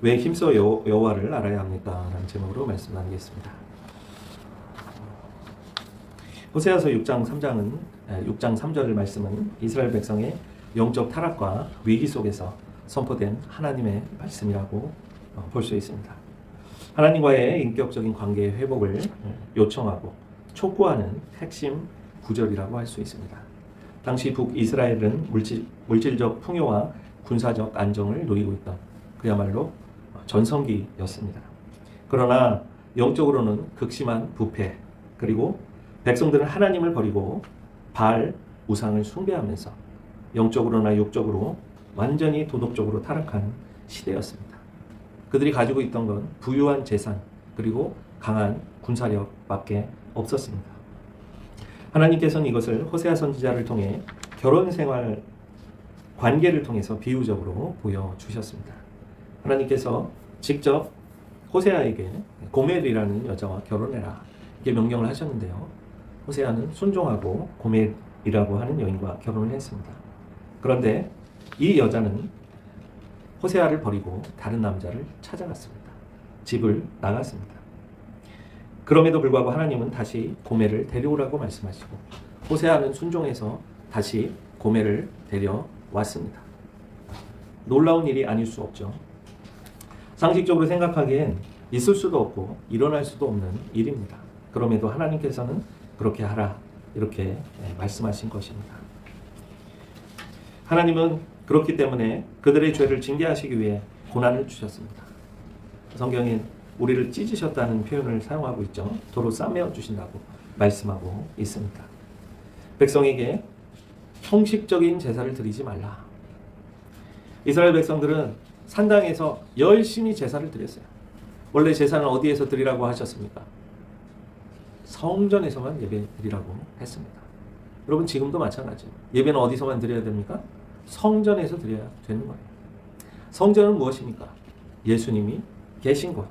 왜 힘써 여호와를 알아야 합니까? 라는 제목으로 말씀 나누겠습니다. 호세아서 6장 3절의 말씀은 이스라엘 백성의 영적 타락과 위기 속에서 선포된 하나님의 말씀이라고 볼 수 있습니다. 하나님과의 인격적인 관계의 회복을 요청하고 촉구하는 핵심 구절이라고 할 수 있습니다. 당시 북이스라엘은 물질적 풍요와 군사적 안정을 누리고 있던 그야말로 전성기였습니다. 그러나 영적으로는 극심한 부패, 그리고 백성들은 하나님을 버리고 바알 우상을 숭배하면서 영적으로나 육적으로 완전히 도덕적으로 타락한 시대였습니다. 그들이 가지고 있던 건 부유한 재산 그리고 강한 군사력밖에 없었습니다. 하나님께서는 이것을 호세아 선지자를 통해 결혼 생활 관계를 통해서 비유적으로 보여주셨습니다. 하나님께서 직접 호세아에게 고멜이라는 여자와 결혼해라 이렇게 명령을 하셨는데요. 호세아는 순종하고 고멜이라고 하는 여인과 결혼을 했습니다. 그런데 이 여자는 호세아를 버리고 다른 남자를 찾아갔습니다. 집을 나갔습니다. 그럼에도 불구하고 하나님은 다시 고멜을 데려오라고 말씀하시고 호세아는 순종해서 다시 고멜을 데려왔습니다. 놀라운 일이 아닐 수 없죠. 상식적으로 생각하기엔 있을 수도 없고 일어날 수도 없는 일입니다. 그럼에도 하나님께서는 그렇게 하라 이렇게 말씀하신 것입니다. 하나님은 그렇기 때문에 그들의 죄를 징계하시기 위해 고난을 주셨습니다. 성경엔 우리를 찢으셨다는 표현을 사용하고 있죠. 도로 싸매어 주신다고 말씀하고 있습니다. 백성에게 형식적인 제사를 드리지 말라. 이스라엘 백성들은 산당에서 열심히 제사를 드렸어요. 원래 제사는 어디에서 드리라고 하셨습니까? 성전에서만 예배 드리라고 했습니다. 여러분 지금도 마찬가지예요. 예배는 어디서만 드려야 됩니까? 성전에서 드려야 되는 거예요. 성전은 무엇입니까? 예수님이 계신 곳.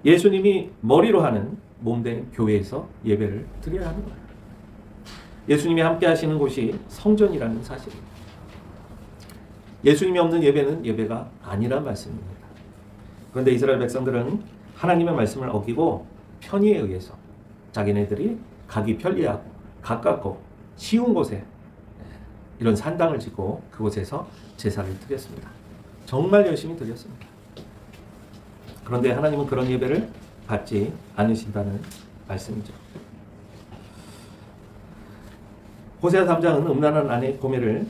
예수님이 머리로 하는 몸된 교회에서 예배를 드려야 하는 거예요. 예수님이 함께 하시는 곳이 성전이라는 사실입니다. 예수님이 없는 예배는 예배가 아니란 말씀입니다. 그런데 이스라엘 백성들은 하나님의 말씀을 어기고 편의에 의해서 자기네들이 가기 편리하고 가깝고 쉬운 곳에 이런 산당을 짓고 그곳에서 제사를 드렸습니다. 정말 열심히 드렸습니다. 그런데 하나님은 그런 예배를 받지 않으신다는 말씀이죠. 호세아 3장은 음란한 아내 고멜을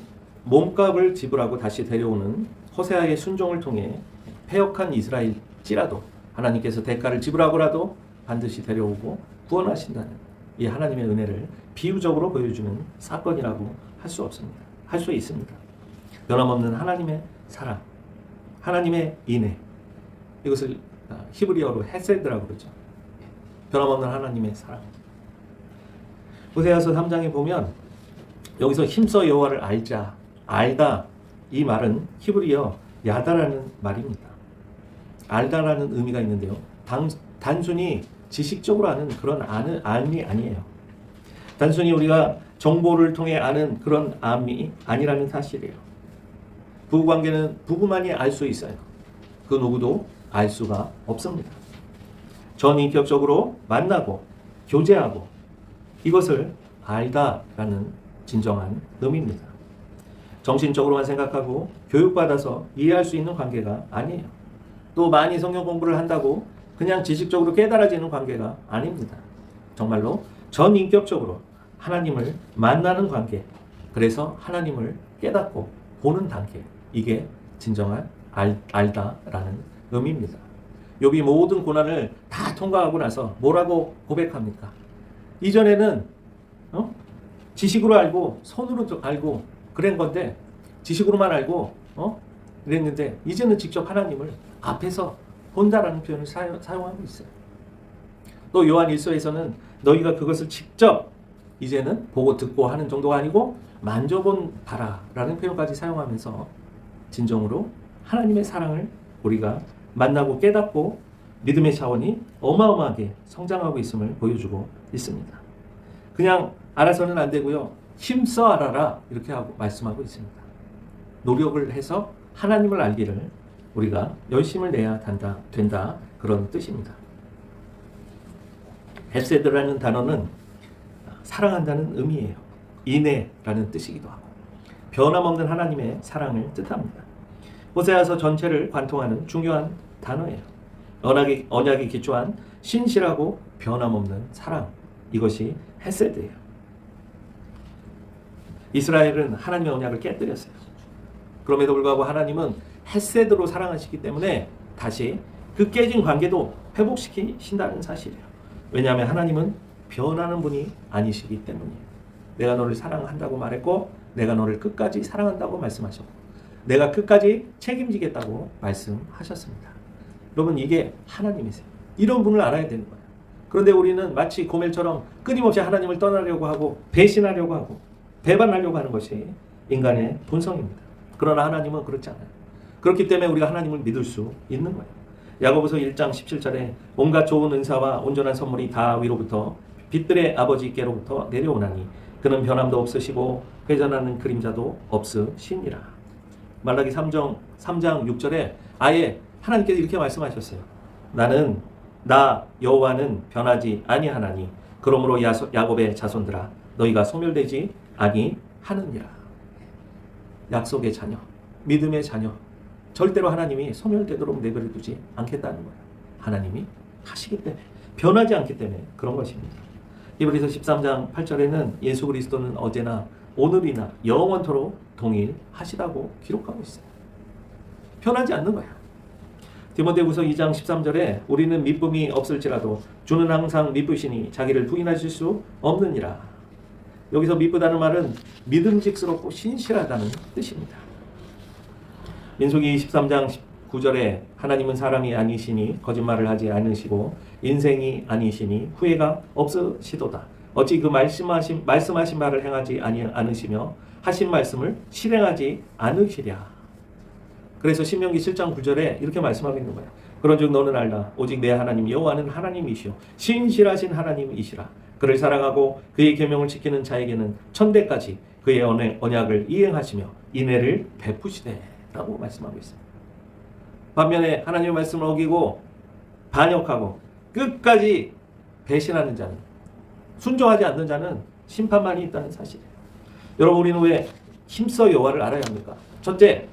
몸값을 지불하고 다시 데려오는 호세아의 순종을 통해 패역한 이스라엘일지라도 하나님께서 대가를 지불하고라도 반드시 데려오고 구원하신다는 이 하나님의 은혜를 비유적으로 보여주는 사건이라고 할 수 없습니다. 할 수 있습니다. 변함없는 하나님의 사랑, 하나님의 인애, 이것을 히브리어로 헤세드라고 그러죠. 변함없는 하나님의 사랑. 호세아서 3장에 보면 여기서 힘써 여호와를 알다 이 말은 히브리어 야다라는 말입니다. 알다라는 의미가 있는데요. 단순히 지식적으로 아는 그런 암이 아니에요. 단순히 우리가 정보를 통해 아는 그런 암이 아니라는 사실이에요. 부부관계는 부부만이 알 수 있어요. 그 누구도 알 수가 없습니다. 전인격적으로 만나고 교제하고 이것을 알다라는 진정한 의미입니다. 정신적으로만 생각하고 교육받아서 이해할 수 있는 관계가 아니에요. 또 많이 성경 공부를 한다고 그냥 지식적으로 깨달아지는 관계가 아닙니다. 정말로 전인격적으로 하나님을 만나는 관계, 그래서 하나님을 깨닫고 보는 단계, 이게 진정한 알다라는 의미입니다. 욥이 모든 고난을 다 통과하고 나서 뭐라고 고백합니까? 이전에는 지식으로 알고 손으로 알고 그런 건데 지식으로만 알고 그랬는데 이제는 직접 하나님을 앞에서 본다라는 표현을 사용하고 있어요. 또 요한 1서에서는 너희가 그것을 직접 이제는 보고 듣고 하는 정도가 아니고 만져본 바라라는 표현까지 사용하면서 진정으로 하나님의 사랑을 우리가 만나고 깨닫고 믿음의 차원이 어마어마하게 성장하고 있음을 보여주고 있습니다. 그냥 알아서는 안 되고요. 힘써 알아라 이렇게 말씀하고 있습니다. 노력을 해서 하나님을 알기를 우리가 열심을 내야 된다 그런 뜻입니다. 헤세드라는 단어는 사랑한다는 의미예요. 인애라는 뜻이기도 하고 변함없는 하나님의 사랑을 뜻합니다. 호세아서 전체를 관통하는 중요한 단어예요. 언약에 기초한 신실하고 변함없는 사랑, 이것이 헤세드예요. 이스라엘은 하나님의 언약을 깨뜨렸어요. 그럼에도 불구하고 하나님은 헤세드로 사랑하시기 때문에 다시 그 깨진 관계도 회복시키신다는 사실이에요. 왜냐하면 하나님은 변하는 분이 아니시기 때문이에요. 내가 너를 사랑한다고 말했고 내가 너를 끝까지 사랑한다고 말씀하셨고 내가 끝까지 책임지겠다고 말씀하셨습니다. 여러분, 이게 하나님이세요. 이런 분을 알아야 되는 거예요. 그런데 우리는 마치 고멜처럼 끊임없이 하나님을 떠나려고 하고 배신하려고 하고 배반하려고 하는 것이 인간의 본성입니다. 그러나 하나님은 그렇지 않아요. 그렇기 때문에 우리가 하나님을 믿을 수 있는 거예요. 야고보서 1장 17절에 온갖 좋은 은사와 온전한 선물이 다 위로부터 빛들의 아버지께로부터 내려오나니 그는 변함도 없으시고 회전하는 그림자도 없으시니라. 말라기 3장 6절에 아예 하나님께서 이렇게 말씀하셨어요. 나 여호와는 변하지 아니하나니 그러므로 야곱의 자손들아 너희가 소멸되지 아니하느니라. 약속의 자녀, 믿음의 자녀, 절대로 하나님이 소멸되도록 내버려 두지 않겠다는 거예요. 하나님이 하시기 때문에, 변하지 않기 때문에 그런 것입니다. 히브리서 13장 8절에는 예수 그리스도는 어제나 오늘이나 영원토록 동일하시다고 기록하고 있어요. 변하지 않는 거예요. 디모데후서 2장 13절에 우리는 미쁨이 없을지라도 주는 항상 미쁘시니 자기를 부인하실 수 없느니라. 여기서 미쁘다는 말은 믿음직스럽고 신실하다는 뜻입니다. 민수기 23장 9절에 하나님은 사람이 아니시니 거짓말을 하지 않으시고 인생이 아니시니 후회가 없으시도다. 어찌 그 말씀하신 말을 행하지 않으시며 하신 말씀을 실행하지 않으시랴. 그래서 신명기 7장 9절에 이렇게 말씀하고 있는 거예요. 그런즉 너는 알라 오직 내 하나님 여호와는 하나님이시요 신실하신 하나님이시라. 그를 사랑하고 그의 계명을 지키는 자에게는 천대까지 그의 언약을 이행하시며 인애를 베푸시되 라고 말씀하고 있습니다. 반면에 하나님의 말씀을 어기고 반역하고 끝까지 배신하는 자는, 순종하지 않는 자는 심판만이 있다는 사실이에요. 여러분, 우리는 왜 힘써 여호와를 알아야 합니까? 첫째,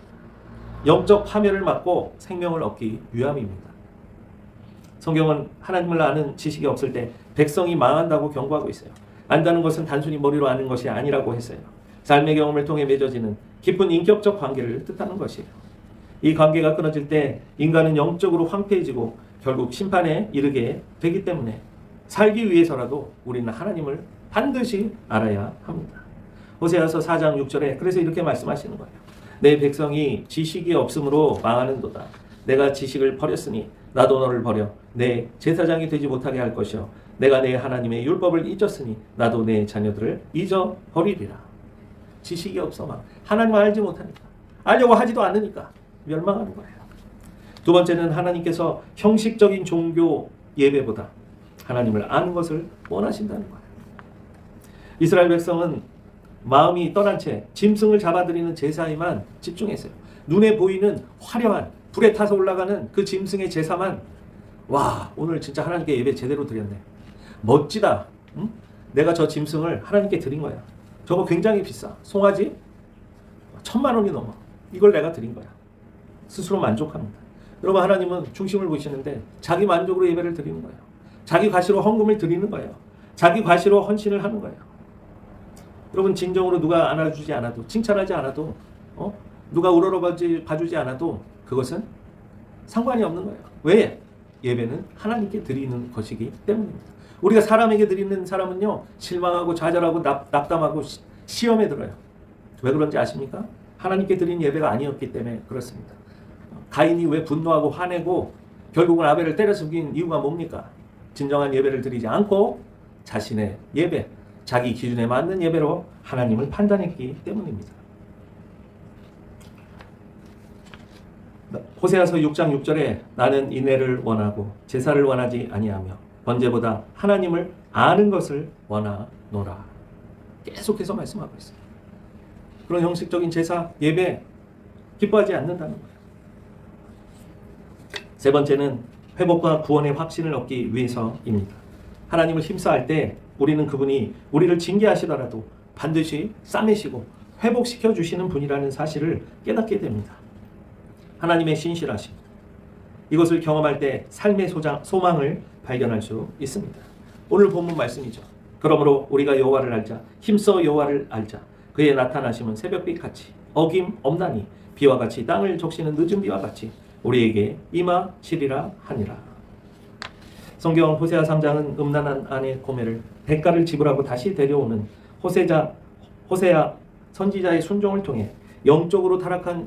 영적 파멸을 막고 생명을 얻기 위함입니다. 성경은 하나님을 아는 지식이 없을 때 백성이 망한다고 경고하고 있어요. 안다는 것은 단순히 머리로 아는 것이 아니라고 했어요. 삶의 경험을 통해 맺어지는 깊은 인격적 관계를 뜻하는 것이에요. 이 관계가 끊어질 때 인간은 영적으로 황폐해지고 결국 심판에 이르게 되기 때문에 살기 위해서라도 우리는 하나님을 반드시 알아야 합니다. 호세아서 4장 6절에 그래서 이렇게 말씀하시는 거예요. 내 백성이 지식이 없으므로 망하는도다. 내가 지식을 버렸으니 나도 너를 버려 내 제사장이 되지 못하게 할 것이요 내가 내 하나님의 율법을 잊었으니 나도 내 자녀들을 잊어버리리라. 지식이 없어 막 하나님을 알지 못하니까, 알려고 하지도 않으니까 멸망하는 거예요. 두 번째는 하나님께서 형식적인 종교 예배보다 하나님을 아는 것을 원하신다는 거예요. 이스라엘 백성은 마음이 떠난 채 짐승을 잡아들이는 제사에만 집중했어요. 눈에 보이는 화려한 불에 타서 올라가는 그 짐승의 제사만, 와, 오늘 진짜 하나님께 예배 제대로 드렸네, 멋지다, 응? 내가 저 짐승을 하나님께 드린 거야. 저거 굉장히 비싸, 송아지 1,000만 원이 넘어, 이걸 내가 드린 거야. 스스로 만족합니다. 여러분, 하나님은 중심을 보시는데 자기 만족으로 예배를 드리는 거예요. 자기 과시로 헌금을 드리는 거예요. 자기 과시로 헌신을 하는 거예요. 여러분, 진정으로 누가 안아주지 않아도, 칭찬하지 않아도, 누가 우러러봐주지 않아도 그것은 상관이 없는 거예요. 왜? 예배는 하나님께 드리는 것이기 때문입니다. 우리가 사람에게 드리는 사람은요, 실망하고 좌절하고 낙담하고 시험에 들어요. 왜 그런지 아십니까? 하나님께 드린 예배가 아니었기 때문에 그렇습니다. 가인이 왜 분노하고 화내고 결국은 아벨을 때려 죽인 이유가 뭡니까? 진정한 예배를 드리지 않고 자신의 예배, 자기 기준에 맞는 예배로 하나님을 판단했기 때문입니다. 호세아서 6장 6절에 나는 인애를 원하고 제사를 원하지 아니하며 번제보다 하나님을 아는 것을 원하노라. 계속해서 말씀하고 있어요. 그런 형식적인 제사, 예배 기뻐하지 않는다는 거예요. 세 번째는 회복과 구원의 확신을 얻기 위해서입니다. 하나님을 힘써할 때 우리는 그분이 우리를 징계하시더라도 반드시 싸매시고 회복시켜 주시는 분이라는 사실을 깨닫게 됩니다. 하나님의 신실하심, 이것을 경험할 때 삶의 소망을 발견할 수 있습니다. 오늘 본문 말씀이죠. 그러므로 우리가 여호와를 알자, 힘써 여호와를 알자. 그의 나타나심은 새벽빛 같이 어김없나니 비와 같이 땅을 적시는 늦은 비와 같이 우리에게 임하시리라 하니라. 성경 호세아 3장은 음란한 아내 고멜을 대가를 지불하고 다시 데려오는 호세아 선지자의 순종을 통해 영적으로 타락한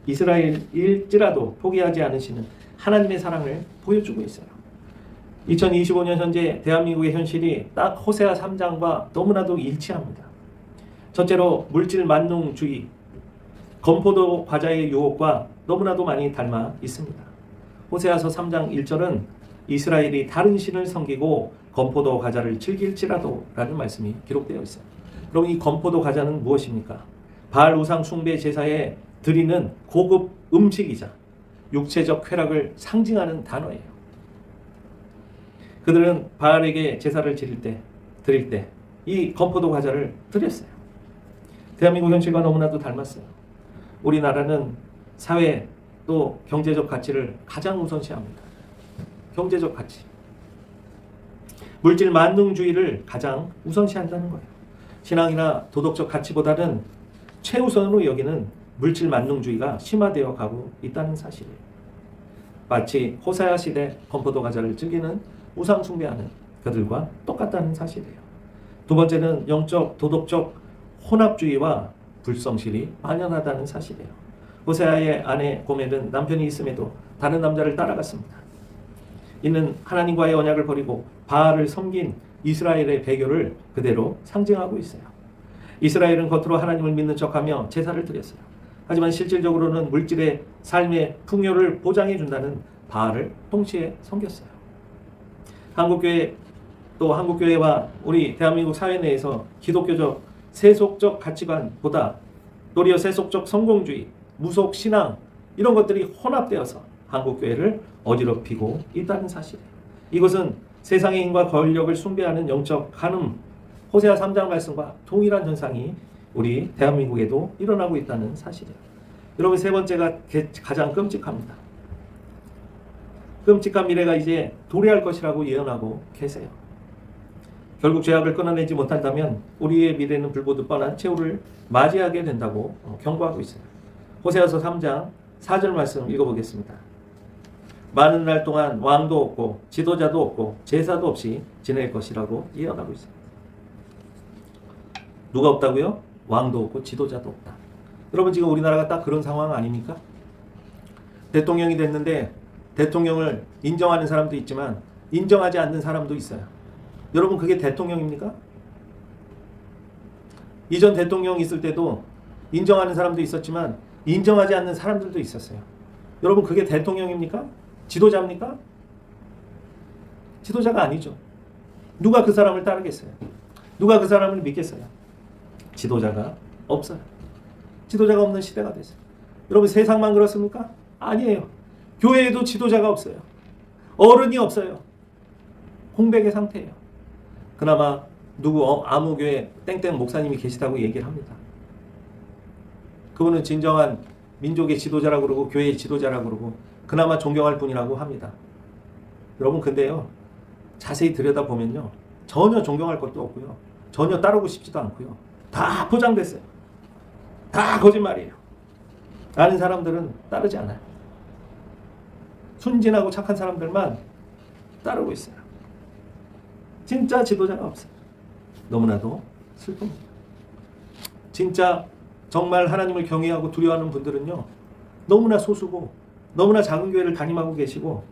이스라엘일지라도 포기하지 않으시는 하나님의 사랑을 보여주고 있어요. 2025년 현재 대한민국의 현실이 딱 호세아 3장과 너무나도 일치합니다. 첫째로 물질 만능주의, 건포도 과자의 유혹과 너무나도 많이 닮아 있습니다. 호세아서 3장 1절은 이스라엘이 다른 신을 섬기고 건포도 과자를 즐길지라도 라는 말씀이 기록되어 있어요. 그럼 이 건포도 과자는 무엇입니까? 바알 우상 숭배 제사에 드리는 고급 음식이자 육체적 쾌락을 상징하는 단어예요. 그들은 바알에게 제사를 드릴 때 이 건포도 과자를 드렸어요. 대한민국 현실과 너무나도 닮았어요. 우리나라는 사회 또 경제적 가치를 가장 우선시합니다. 경제적 가치. 물질 만능주의를 가장 우선시한다는 거예요. 신앙이나 도덕적 가치보다는 최우선으로 여기는 물질 만능주의가 심화되어 가고 있다는 사실이에요. 마치 호세아 시대 건포도 과자를 즐기는 우상 숭배하는 그들과 똑같다는 사실이에요. 두 번째는 영적 도덕적 혼합주의와 불성실이 만연하다는 사실이에요. 호세아의 아내 고멜은 남편이 있음에도 다른 남자를 따라갔습니다. 이는 하나님과의 언약을 버리고 바알을 섬긴 이스라엘의 배교를 그대로 상징하고 있어요. 이스라엘은 겉으로 하나님을 믿는 척하며 제사를 드렸어요. 하지만 실질적으로는 물질의 삶의 풍요를 보장해 준다는 바알을 동시에 섬겼어요. 한국교회와 우리 대한민국 사회 내에서 기독교적 세속적 가치관보다 도리어 세속적 성공주의, 무속 신앙 이런 것들이 혼합되어서 한국교회를 어지럽히고 있다는 사실이에요. 이것은 세상의 힘과 권력을 숭배하는 영적 간음, 호세아 3장 말씀과 동일한 현상이 우리 대한민국에도 일어나고 있다는 사실이에요. 여러분, 세 번째가 가장 끔찍합니다. 끔찍한 미래가 이제 도래할 것이라고 예언하고 계세요. 결국 죄악을 끊어내지 못한다면 우리의 미래는 불보듯 뻔한 최후를 맞이하게 된다고 경고하고 있어요. 호세아서 3장 4절 말씀 읽어보겠습니다. 많은 날 동안 왕도 없고 지도자도 없고 제사도 없이 지낼 것이라고 예언하고 있어요. 누가 없다고요? 왕도 없고 지도자도 없다. 여러분, 지금 우리나라가 딱 그런 상황 아닙니까? 대통령이 됐는데 대통령을 인정하는 사람도 있지만 인정하지 않는 사람도 있어요. 여러분, 그게 대통령입니까? 이전 대통령 있을 때도 인정하는 사람도 있었지만 인정하지 않는 사람들도 있었어요. 여러분, 그게 대통령입니까? 지도자입니까? 지도자가 아니죠. 누가 그 사람을 따르겠어요? 누가 그 사람을 믿겠어요? 지도자가 없어요. 지도자가 없는 시대가 됐어요. 여러분, 세상만 그렇습니까? 아니에요. 교회에도 지도자가 없어요. 어른이 없어요. 공백의 상태예요. 그나마 아무 교회 땡땡 목사님이 계시다고 얘기를 합니다. 그분은 진정한 민족의 지도자라고 그러고 교회의 지도자라고 그러고 그나마 존경할 분이라고 합니다. 여러분, 근데요, 자세히 들여다보면요, 전혀 존경할 것도 없고요, 전혀 따르고 싶지도 않고요, 다 포장됐어요. 다 거짓말이에요. 아는 사람들은 따르지 않아요. 순진하고 착한 사람들만 따르고 있어요. 진짜 지도자가 없어요. 너무나도 슬픕니다. 진짜 정말 하나님을 경외하고 두려워하는 분들은요, 너무나 소수고 너무나 작은 교회를 담임하고 계시고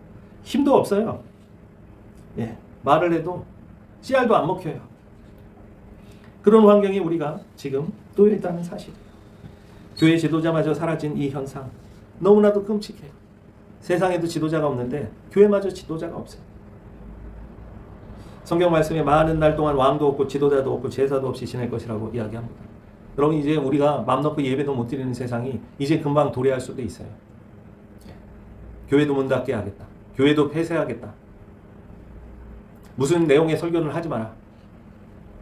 힘도 없어요. 말을 해도 씨알도 안 먹혀요. 그런 환경에 우리가 지금 놓여 있다는 사실이에요. 교회 지도자마저 사라진 이 현상, 너무나도 끔찍해요. 세상에도 지도자가 없는데 교회마저 지도자가 없어요. 성경 말씀에 많은 날 동안 왕도 없고 지도자도 없고 제사도 없이 지낼 것이라고 이야기합니다. 여러분, 이제 우리가 맘 놓고 예배도 못 드리는 세상이 이제 금방 도래할 수도 있어요. 교회도 문 닫게 하겠다. 교회도 폐쇄하겠다. 무슨 내용의 설교를 하지 마라.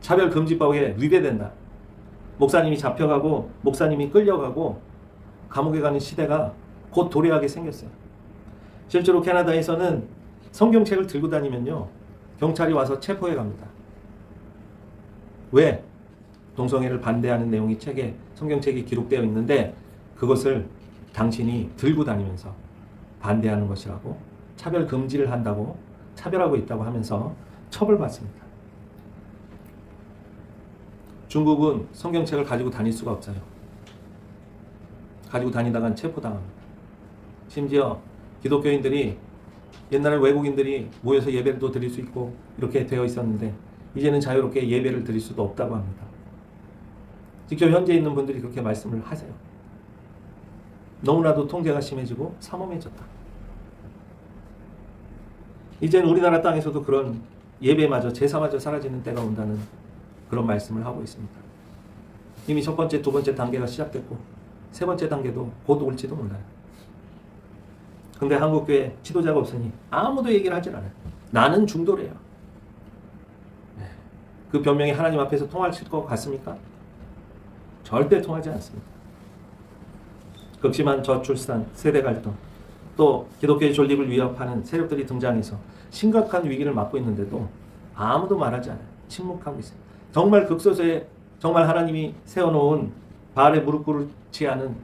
차별금지법에 위배된다. 목사님이 잡혀가고 목사님이 끌려가고 감옥에 가는 시대가 곧 도래하게 생겼어요. 실제로 캐나다에서는 성경책을 들고 다니면요, 경찰이 와서 체포해 갑니다. 왜? 동성애를 반대하는 내용이 성경책에 기록되어 있는데 그것을 당신이 들고 다니면서 반대하는 것이라고, 차별 금지를 한다고, 차별하고 있다고 하면서 처벌받습니다. 중국은 성경책을 가지고 다닐 수가 없어요. 가지고 다니다간 체포당합니다. 심지어 기독교인들이, 옛날에 외국인들이 모여서 예배도 드릴 수 있고 이렇게 되어 있었는데 이제는 자유롭게 예배를 드릴 수도 없다고 합니다. 직접 현재 있는 분들이 그렇게 말씀을 하세요. 너무나도 통제가 심해지고 삼엄해졌다. 이제는 우리나라 땅에서도 그런 예배마저, 제사마저 사라지는 때가 온다는 그런 말씀을 하고 있습니다. 이미 첫 번째, 두 번째 단계가 시작됐고 세 번째 단계도 곧 올지도 몰라요. 근데 한국교회 지도자가 없으니 아무도 얘기를 하질 않아요. 나는 중도래요. 그 변명이 하나님 앞에서 통할 것 같습니까? 절대 통하지 않습니다. 극심한 저출산, 세대 갈등, 또 기독교의 존립을 위협하는 세력들이 등장해서 심각한 위기를 맞고 있는데도 아무도 말하지 않아요. 침묵하고 있어요. 정말 극소수의, 정말 하나님이 세워놓은 바알에 무릎 꿇지 않은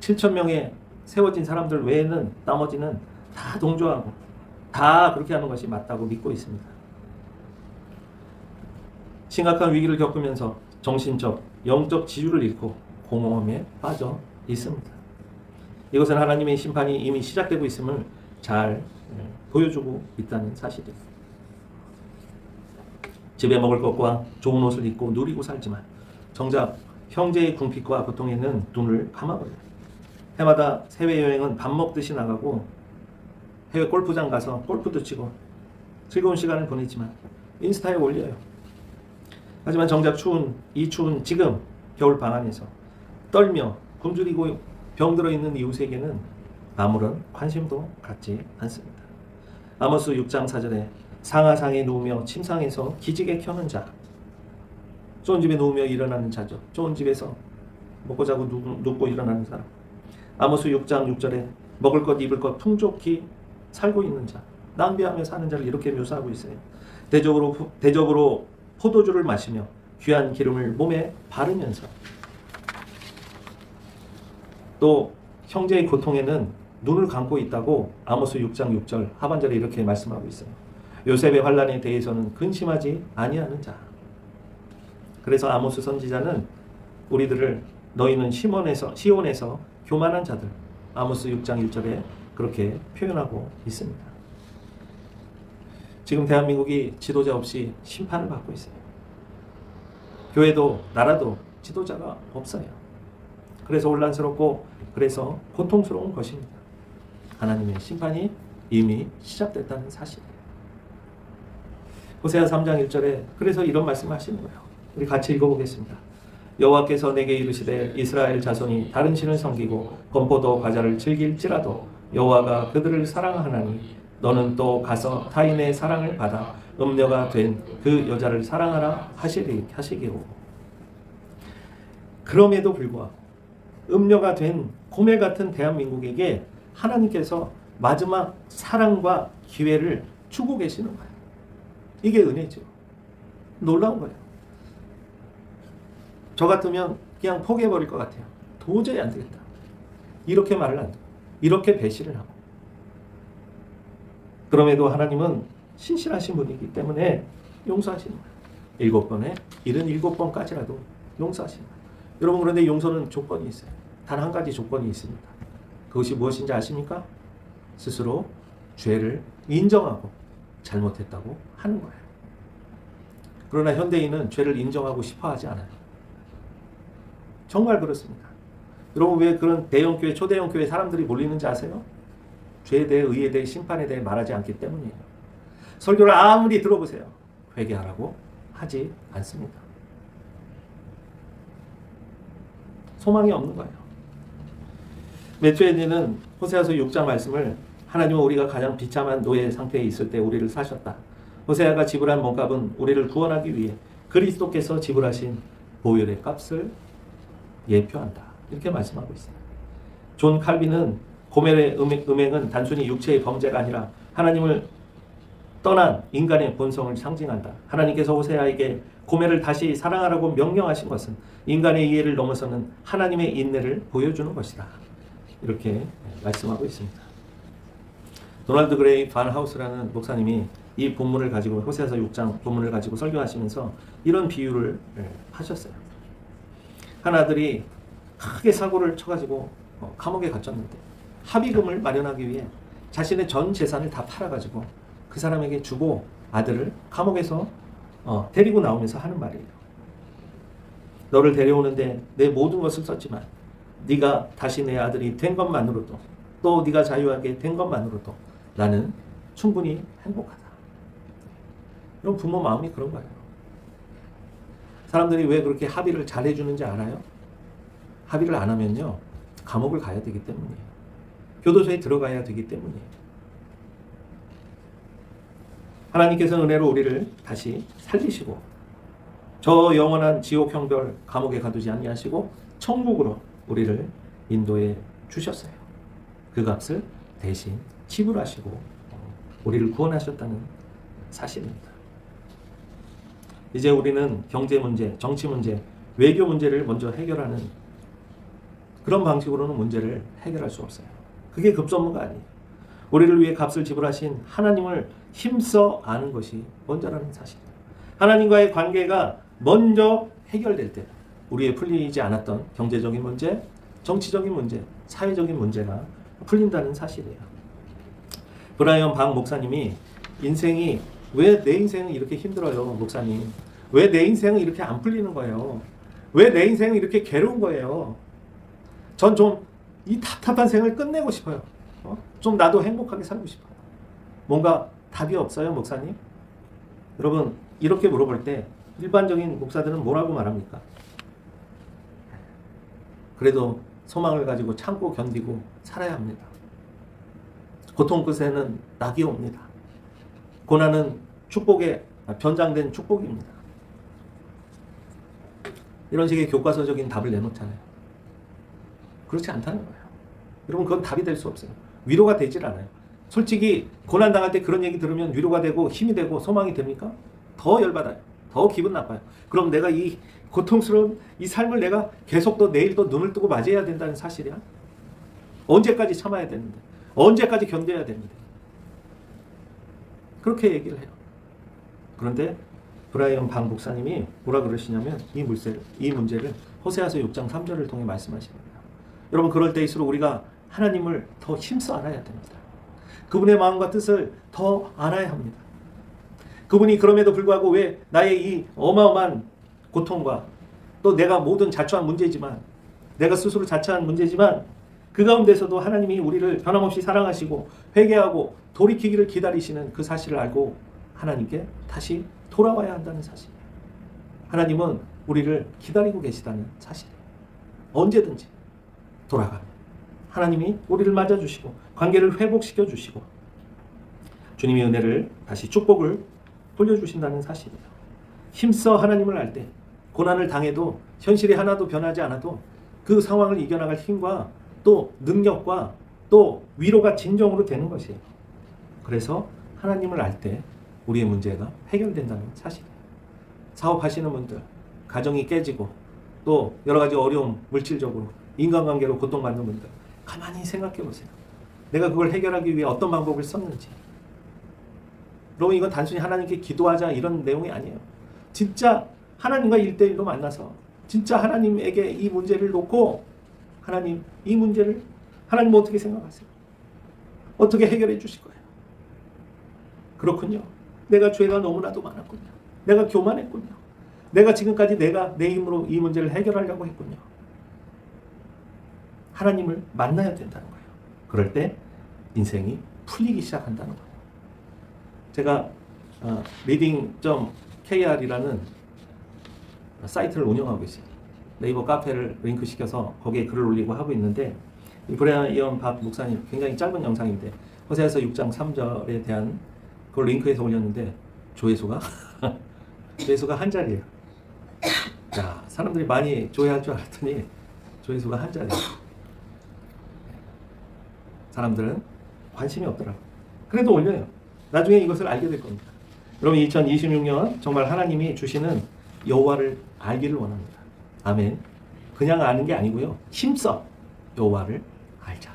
7,000명의 세워진 사람들 외에는 나머지는 다 동조하고 다 그렇게 하는 것이 맞다고 믿고 있습니다. 심각한 위기를 겪으면서 정신적, 영적 지주를 잃고 공허함에 빠져 있습니다. 이것은 하나님의 심판이 이미 시작되고 있음을 잘 보여주고 있다는 사실이에요. 집에 먹을 것과 좋은 옷을 입고 누리고 살지만 정작 형제의 궁핍과 고통에는 눈을 감아버려요. 해마다 해외여행은 밥 먹듯이 나가고 해외 골프장 가서 골프도 치고 즐거운 시간을 보내지만 인스타에 올려요. 하지만 정작 이 추운 지금 겨울방 안에서 떨며 굶주리고 병들어 있는 이웃에게는 아무런 관심도 갖지 않습니다. 아모스 6장 4절에 상하상에 누우며 침상에서 기지개 켜는 자, 좋은 집에 누우며 일어나는 자죠. 좋은 집에서 먹고 자고 눕고 일어나는 사람. 아모스 6장 6절에 먹을 것 입을 것 풍족히 살고 있는 자, 낭비하며 사는 자를 이렇게 묘사하고 있어요. 대적으로 포도주를 마시며 귀한 기름을 몸에 바르면서, 또 형제의 고통에는 눈을 감고 있다고 아모스 6장 6절 하반절에 이렇게 말씀하고 있어요. 요셉의 환난에 대해서는 근심하지 아니하는 자. 그래서 아모스 선지자는 우리들을 너희는 시온에서 교만한 자들, 아모스 6장 1절에 그렇게 표현하고 있습니다. 지금 대한민국이 지도자 없이 심판을 받고 있어요. 교회도 나라도 지도자가 없어요. 그래서 혼란스럽고 그래서 고통스러운 것입니다. 하나님의 심판이 이미 시작됐다는 사실이에요. 호세아 3장 1절에 그래서 이런 말씀을 하시는 거예요. 우리 같이 읽어보겠습니다. 여호와께서 내게 이르시되 이스라엘 자손이 다른 신을 섬기고 건포도 과자를 즐길지라도 여호와가 그들을 사랑하나니 너는 또 가서 타인의 사랑을 받아 음녀가 된 그 여자를 사랑하라 하시기로. 그럼에도 불구하고 음녀가 된 고멜 같은 대한민국에게 하나님께서 마지막 사랑과 기회를 주고 계시는 거예요. 이게 은혜죠. 놀라운 거예요. 저 같으면 그냥 포기해버릴 것 같아요. 도저히 안 되겠다. 이렇게 말을 안 해요. 이렇게 배신을 하고. 그럼에도 하나님은 신실하신 분이기 때문에 용서하시는 거예요. 7번에 77번까지라도 용서하시는 거예요. 여러분, 그런데 용서는 조건이 있어요. 단 한 가지 조건이 있습니다. 그것이 무엇인지 아십니까? 스스로 죄를 인정하고 잘못했다고 하는 거예요. 그러나 현대인은 죄를 인정하고 싶어 하지 않아요. 정말 그렇습니다. 여러분, 왜 그런 대형교회, 초대형교회 사람들이 몰리는지 아세요? 죄에 대해, 의에 대해, 심판에 대해 말하지 않기 때문이에요. 설교를 아무리 들어보세요. 회개하라고 하지 않습니다. 소망이 없는 거예요. 매튜에는 호세아서 6장 말씀을 하나님은 우리가 가장 비참한 노예 상태에 있을 때 우리를 사셨다. 호세아가 지불한 몸값은 우리를 구원하기 위해 그리스도께서 지불하신 보혈의 값을 예표한다. 이렇게 말씀하고 있습니다. 존 칼빈은 고멜의 음행은 단순히 육체의 범죄가 아니라 하나님을 떠난 인간의 본성을 상징한다. 하나님께서 호세아에게 고멜을 다시 사랑하라고 명령하신 것은 인간의 이해를 넘어서는 하나님의 인내를 보여주는 것이다. 이렇게 말씀하고 있습니다. 도널드 그레이 반 하우스라는 목사님이 이 본문을 가지고 호세아서 6장 본문을 가지고 설교하시면서 이런 비유를 하셨어요. 한 아들이 크게 사고를 쳐가지고 감옥에 갇혔는데 합의금을 마련하기 위해 자신의 전 재산을 다 팔아가지고 그 사람에게 주고 아들을 감옥에서 데리고 나오면서 하는 말이에요. 너를 데려오는데 내 모든 것을 썼지만 네가 다시 내 아들이 된 것만으로도 또 네가 자유하게 된 것만으로도 나는 충분히 행복하다. 이런 부모 마음이 그런 거예요. 사람들이 왜 그렇게 합의를 잘 해주는지 알아요? 합의를 안 하면요 감옥을 가야 되기 때문이에요. 교도소에 들어가야 되기 때문이에요. 하나님께서 은혜로 우리를 다시 살리시고 저 영원한 지옥 형벌 감옥에 가두지 아니하시고 천국으로 우리를 인도해 주셨어요. 그 값을 대신 지불하시고 우리를 구원하셨다는 사실입니다. 이제 우리는 경제 문제, 정치 문제, 외교 문제를 먼저 해결하는 그런 방식으로는 문제를 해결할 수 없어요. 그게 급선무가 아니에요. 우리를 위해 값을 지불하신 하나님을 힘써 아는 것이 먼저라는 사실입니다. 하나님과의 관계가 먼저 해결될 때 우리의 풀리지 않았던 경제적인 문제, 정치적인 문제, 사회적인 문제가 풀린다는 사실이에요. 브라이언 박 목사님이 인생이 왜 내 인생은 이렇게 힘들어요, 목사님? 왜 내 인생은 이렇게 안 풀리는 거예요? 왜 내 인생은 이렇게 괴로운 거예요? 전 좀 이 답답한 생을 끝내고 싶어요. 좀 나도 행복하게 살고 싶어요. 뭔가 답이 없어요, 목사님? 여러분, 이렇게 물어볼 때 일반적인 목사들은 뭐라고 말합니까? 그래도 소망을 가지고 참고 견디고 살아야 합니다. 고통 끝에는 낙이 옵니다. 고난은 축복의 변장된 축복입니다. 이런 식의 교과서적인 답을 내놓잖아요. 그렇지 않다는 거예요. 여러분, 그건 답이 될 수 없어요. 위로가 되질 않아요. 솔직히 고난당할 때 그런 얘기 들으면 위로가 되고 힘이 되고 소망이 됩니까? 더 열받아요. 더 기분 나빠요. 그럼 내가 이 고통스러운 이 삶을 내가 계속 또 내일 또 눈을 뜨고 맞이해야 된다는 사실이야? 언제까지 참아야 되는데? 언제까지 견뎌야 되는데? 그렇게 얘기를 해요. 그런데 브라이언 방 목사님이 뭐라 그러시냐면 이 문제를 호세아서 6장 3절을 통해 말씀하십니다. 여러분, 그럴 때일수록 우리가 하나님을 더 힘써 알아야 됩니다. 그분의 마음과 뜻을 더 알아야 합니다. 그분이 그럼에도 불구하고 왜 나의 이 어마어마한 고통과 또 내가 모든 자초한 문제지만 내가 스스로 자초한 문제지만 그 가운데서도 하나님이 우리를 변함없이 사랑하시고 회개하고 돌이키기를 기다리시는 그 사실을 알고 하나님께 다시 돌아와야 한다는 사실이에요. 하나님은 우리를 기다리고 계시다는 사실이에요. 언제든지 돌아가면 하나님이 우리를 맞아주시고 관계를 회복시켜 주시고 주님의 은혜를 다시 축복을 돌려주신다는 사실이에요. 힘써 하나님을 알 때 고난을 당해도 현실이 하나도 변하지 않아도 그 상황을 이겨나갈 힘과 또 능력과 또 위로가 진정으로 되는 것이에요. 그래서 하나님을 알 때 우리의 문제가 해결된다는 사실이에요. 사업하시는 분들, 가정이 깨지고 또 여러 가지 어려움, 물질적으로 인간관계로 고통받는 분들 가만히 생각해 보세요. 내가 그걸 해결하기 위해 어떤 방법을 썼는지. 여러분, 이건 단순히 하나님께 기도하자 이런 내용이 아니에요. 진짜 하나님과 1대1로 만나서 진짜 하나님에게 이 문제를 놓고 하나님, 이 문제를 하나님 어떻게 생각하세요? 어떻게 해결해 주실 거예요? 그렇군요. 내가 죄가 너무나도 많았군요. 내가 교만했군요. 내가 지금까지 내가 내 힘으로 이 문제를 해결하려고 했군요. 하나님을 만나야 된다는 거예요. 그럴 때 인생이 풀리기 시작한다는 거예요. 제가 reading.kr이라는 사이트를 운영하고 있어요. 네이버 카페를 링크시켜서 거기에 글을 올리고 하고 있는데 이 브라이언 박 목사님 굉장히 짧은 영상인데 호세아서 6장 3절에 대한 그걸 링크해서 올렸는데 조회수가 조회수가 한 자리예요. 야, 사람들이 많이 조회할 줄 알았더니 조회수가 한 자리예요. 사람들은 관심이 없더라고요. 그래도 올려요. 나중에 이것을 알게 될 겁니다. 여러분 2026년 정말 하나님이 주시는 여호와를 알기를 원합니다. 아멘. 그냥 아는 게 아니고요. 힘써 여호와를 알자.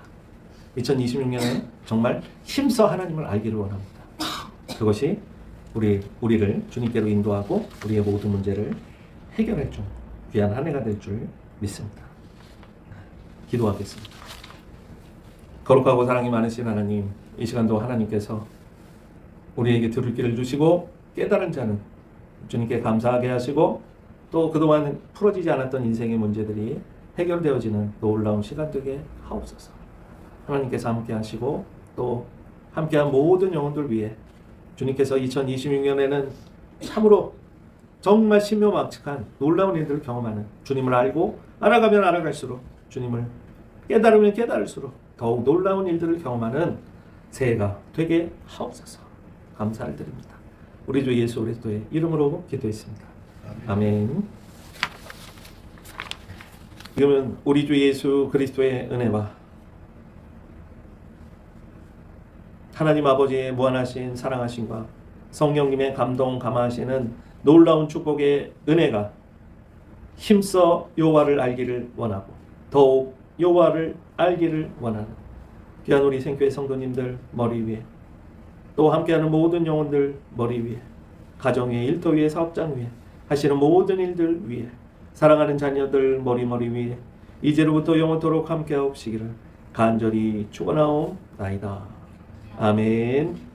2026년에 정말 힘써 하나님을 알기를 원합니다. 그것이 우리를 주님께로 인도하고 우리의 모든 문제를 해결할 줄 귀한 한 해가 될 줄 믿습니다. 기도하겠습니다. 거룩하고 사랑이 많으신 하나님, 이 시간도 하나님께서 우리에게 들을 길을 주시고 깨달은 자는 주님께 감사하게 하시고 또 그동안 풀어지지 않았던 인생의 문제들이 해결되어지는 놀라운 시간 되게 하옵소서. 하나님께서 함께 하시고 또 함께한 모든 영혼들 위해 주님께서 2026년에는 참으로 정말 신묘막측한 놀라운 일들을 경험하는 주님을 알고 알아가면 알아갈수록 주님을 깨달으면 깨달을수록 더욱 놀라운 일들을 경험하는 새해가 되게 하옵소서. 감사를 드립니다. 우리 주 예수 그리스도의 이름으로 기도했습니다. 아멘. 그러면 우리 주 예수 그리스도의 은혜와 하나님 아버지의 무한하신 사랑하심과 성령님의 감동 감화하시는 놀라운 축복의 은혜가 힘써 여호와를 알기를 원하고 더욱 여호와를 알기를 원하는 귀한 우리 생교회 성도님들 머리 위에 또 함께하는 모든 영혼들 머리 위에 가정 위에 일터 위에 사업장 위에 하시는 모든 일들 위에 사랑하는 자녀들 머리 위에 이제로부터 영원토록 함께하옵시기를 간절히 축원하옵나이다. 아멘.